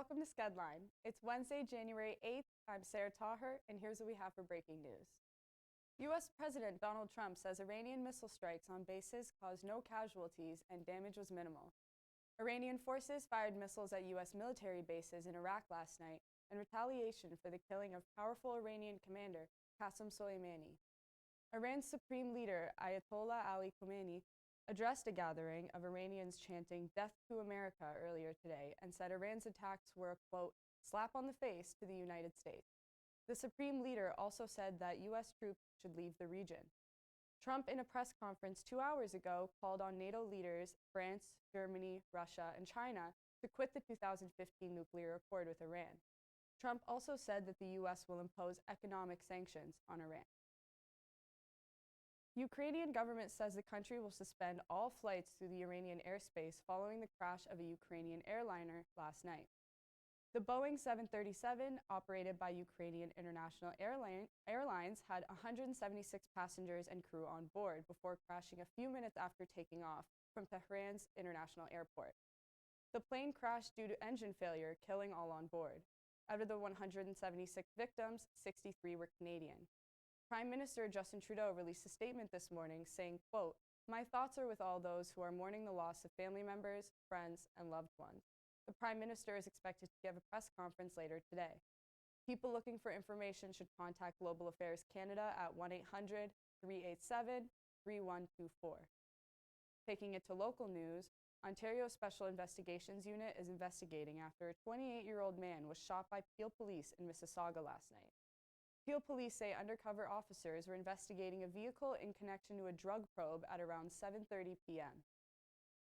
welcome to Skedline. It's Wednesday, January 8th. I'm Sarah Taher, and here's what we have for breaking news. U.S. President Donald Trump says Iranian missile strikes on bases caused no casualties and damage was minimal. Iranian forces fired missiles at U.S. military bases in Iraq last night in retaliation for the killing of powerful Iranian commander Qasem Soleimani. Iran's supreme leader, Ayatollah Ali Khamenei, addressed a gathering of Iranians chanting "Death to America" earlier today and said Iran's attacks were a, quote, slap on the face to the United States. The supreme leader also said that U.S. troops should leave the region. Trump, in a press conference 2 hours ago, called on NATO leaders, France, Germany, Russia, and China, to quit the 2015 nuclear accord with Iran. Trump also said that the U.S. will impose economic sanctions on Iran. Ukrainian government says the country will suspend all flights through the Iranian airspace following the crash of a Ukrainian airliner last night. The Boeing 737, operated by Ukrainian International Airlines, had 176 passengers and crew on board before crashing a few minutes after taking off from Tehran's international airport. The plane crashed due to engine failure, killing all on board. Out of the 176 victims, 63 were Canadian. Prime Minister Justin Trudeau released a statement this morning saying, quote, "My thoughts are with all those who are mourning the loss of family members, friends, and loved ones." The Prime Minister is expected to give a press conference later today. People looking for information should contact Global Affairs Canada at 1-800-387-3124. Taking it to local news, Ontario Special Investigations Unit is investigating after a 28-year-old man was shot by Peel Police in Mississauga last night. Peel Police say undercover officers were investigating a vehicle in connection to a drug probe at around 7:30 p.m.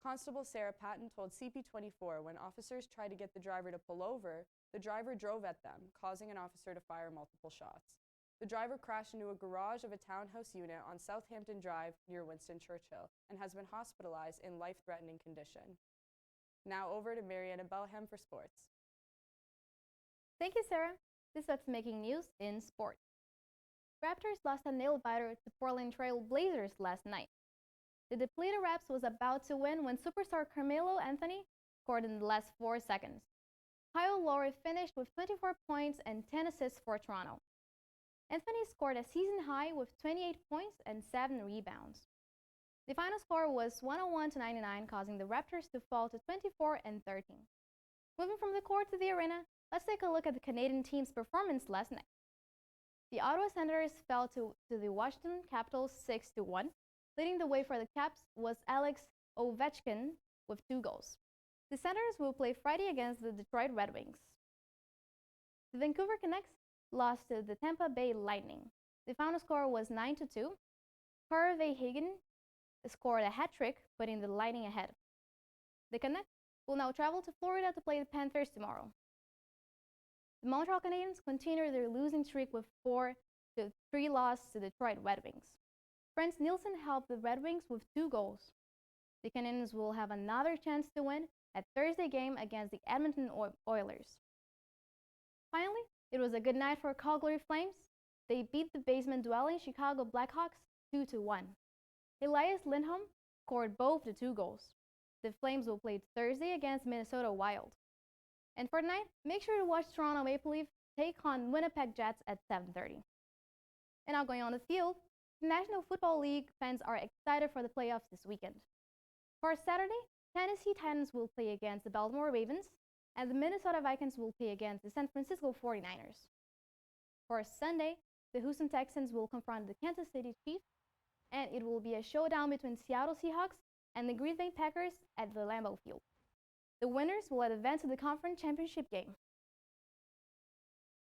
Constable Sarah Patton told CP24 when officers tried to get the driver to pull over, the driver drove at them, causing an officer to fire multiple shots. The driver crashed into a garage of a townhouse unit on Southampton Drive near Winston Churchill and has been hospitalized in life-threatening condition. Now over to Mariana Belhem for sports. Thank you, Sarah. This is what's making news in sports. Raptors lost a nail-biter to Portland Trail Blazers last night. The depleted Raps was about to win when superstar Carmelo Anthony scored in the last 4 seconds. Kyle Lowry finished with 24 points and 10 assists for Toronto. Anthony scored a season high with 28 points and 7 rebounds. The final score was 101-99, causing the Raptors to fall to 24-13. Moving from the court to the arena, let's take a look at the Canadian team's performance last night. The Ottawa Senators fell to the Washington Capitals 6-1. Leading the way for the Caps was Alex Ovechkin with 2 goals. The Senators will play Friday against the Detroit Red Wings. The Vancouver Canucks lost to the Tampa Bay Lightning. The final score was 9-2. Harvey Hagen scored a hat trick, putting the Lightning ahead. The Canucks will now travel to Florida to play the Panthers tomorrow. The Montreal Canadiens continue their losing streak with 4-3 loss to Detroit Red Wings. Franz Nielsen helped the Red Wings with 2 goals. The Canadiens will have another chance to win at Thursday game against the Edmonton Oilers. Finally, it was a good night for Calgary Flames. They beat the basement-dwelling Chicago Blackhawks 2-1. Elias Lindholm scored both the 2 goals. The Flames will play Thursday against Minnesota Wild. And for tonight, make sure to watch Toronto Maple Leafs take on Winnipeg Jets at 7:30. And now going on the field, the National Football League fans are excited for the playoffs this weekend. For Saturday, Tennessee Titans will play against the Baltimore Ravens, and the Minnesota Vikings will play against the San Francisco 49ers. For Sunday, the Houston Texans will confront the Kansas City Chiefs, and it will be a showdown between Seattle Seahawks and the Green Bay Packers at the Lambeau Field. The winners will advance to the conference championship game.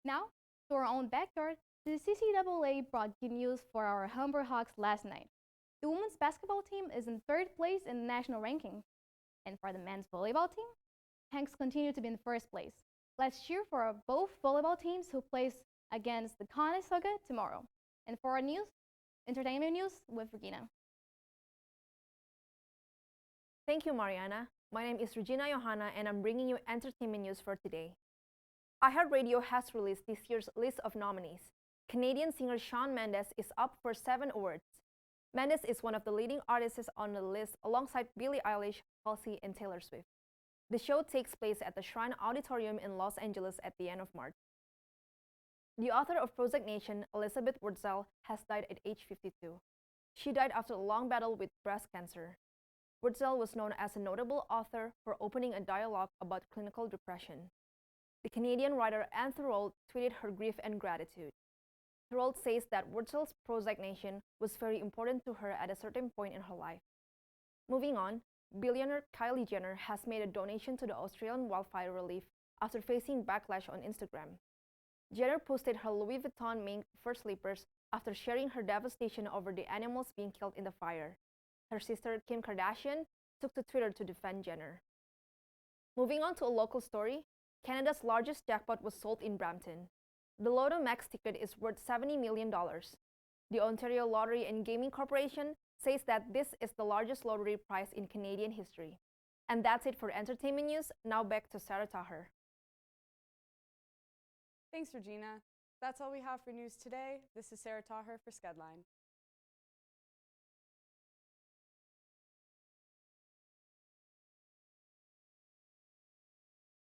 Now, to our own backyard, the CCAA brought good news for our Humber Hawks last night. The women's basketball team is in 3rd place in the national ranking. And for the men's volleyball team, Hanks continue to be in 1st place. Let's cheer for both volleyball teams who plays against the Conestoga tomorrow. And for our news, entertainment news with Regina. Thank you, Mariana. My name is Regina Johanna, and I'm bringing you entertainment news for today. iHeartRadio has released this year's list of nominees. Canadian singer Shawn Mendes is up for 7 awards. Mendes is one of the leading artists on the list alongside Billie Eilish, Halsey, and Taylor Swift. The show takes place at the Shrine Auditorium in Los Angeles at the end of March. The author of Prozac Nation, Elizabeth Wurtzel, has died at age 52. She died after a long battle with breast cancer. Wurtzel was known as a notable author for opening a dialogue about clinical depression. The Canadian writer Anne Thorold tweeted her grief and gratitude. Thorold says that Wurtzel's Prozac Nation was very important to her at a certain point in her life. Moving on, billionaire Kylie Jenner has made a donation to the Australian wildfire relief after facing backlash on Instagram. Jenner posted her Louis Vuitton mink fur slippers after sharing her devastation over the animals being killed in the fire. Her sister Kim Kardashian took to Twitter to defend Jenner. Moving on to a local story, Canada's largest jackpot was sold in Brampton. The Lotto Max ticket is worth $70 million. The Ontario Lottery and Gaming Corporation says that this is the largest lottery prize in Canadian history. And that's it for entertainment news. Now back to Sarah Taher. Thanks, Regina. That's all we have for news today. This is Sarah Taher for Skedline.